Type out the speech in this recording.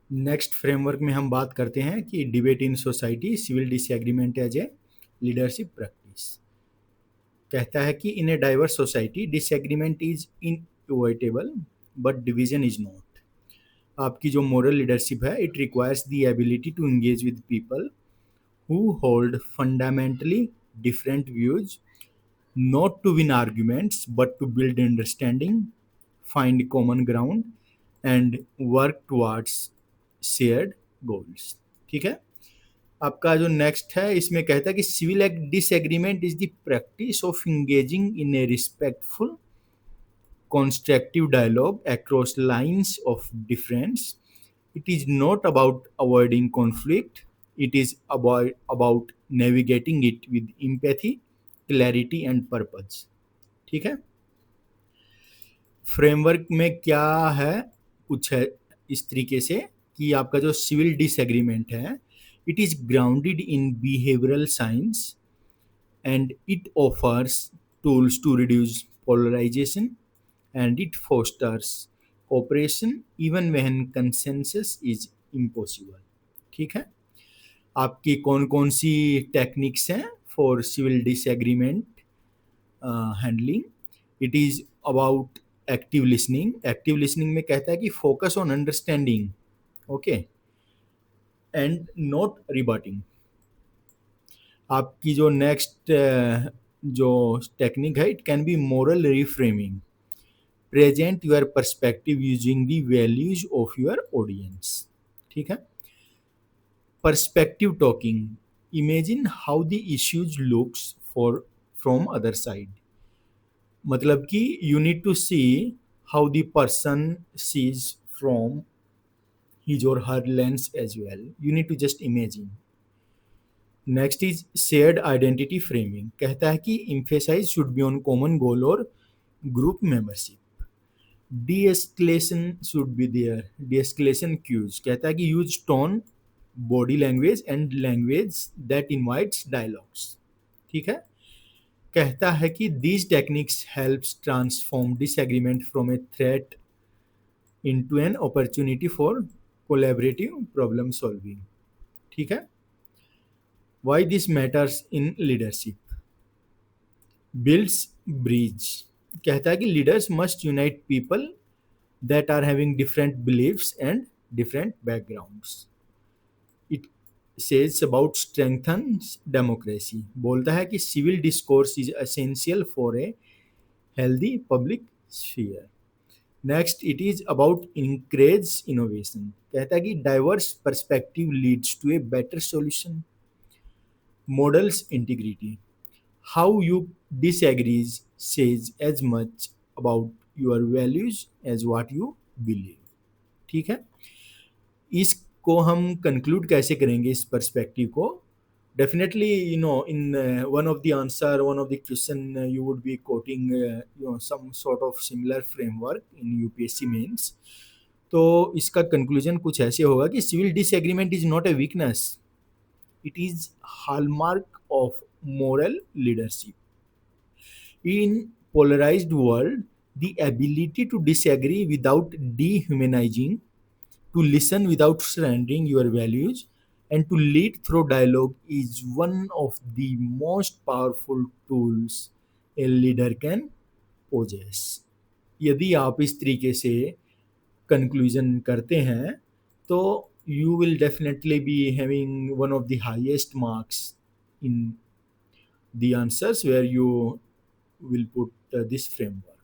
Next framework में हम बात करते हैं कि debate in society, civil disagreement as a leadership practice. कहता है कि in a diverse society disagreement is inevitable but division is not. आपकी जो मोरल लीडरशिप है, it requires the ability to engage with people who hold fundamentally different views, not to win arguments but to build understanding, find common ground, and work towards shared goals। ठीक है। आपका जो next है इसमें कहता है कि civil disagreement is the practice of engaging in a respectful constructive dialogue across lines of difference. It is not about avoiding conflict, it is about navigating it with empathy, clarity and purpose। ठीक है। Framework में क्या है, कुछ है इस तरीके से कि आपका जो सिविल डिसएग्रीमेंट है, it is grounded in behavioural science and it offers tools to reduce polarization and it fosters cooperation even when consensus is impossible। ठीक है। आपकी कौन कौन सी टेक्निक्स हैं for civil disagreement handling? It is about active listening. Active listening में कहता है कि focus on understanding, okay, and not rebutting. आपकी जो नेक्स्ट जो टेक्निक है, it can be moral reframing. Present your perspective using the values of your audience. ठीक है। Perspective taking, imagine how the issues looks for from other side. मतलब कि you need to see how the person sees from his or her lens as well. You need to just imagine। Next is shared identity framing. कहता है कि emphasize should be on common goal और group membership. De escalation should be there. De escalation cues कहता है कि use tone, body language and language that invites dialogues. ठीक है। कहता है कि these techniques helps transform disagreement from a threat into an opportunity for collaborative problem solving. ठीक है। Why this matters in leadership? Builds bridge। कहता है कि leaders must unite people that are having different beliefs and different backgrounds। It says about strengthens democracy। बोलता है कि civil discourse is essential for a healthy public sphere। Next, it is about encourage innovation। कहता है कि diverse perspective leads to a better solution। Models integrity। How you disagree says as much about your values as what you believe। ठीक है। इसको हम conclude कैसे करेंगे इस पर्सपेक्टिव को? Definitely you know in one of the answer, one of the question you would be quoting some sort of similar framework in UPSC mains. तो इसका कंक्लूजन कुछ ऐसे होगा कि civil disagreement is not a weakness, it is hallmark of moral leadership। In polarized world, the ability to disagree without dehumanizing, to listen without surrendering your values, and to lead through dialogue is one of the most powerful tools a leader can possess। यदि आप इस तरीके से conclusion करते हैं तो you will definitely be having one of the highest marks in the answers where you will put this framework।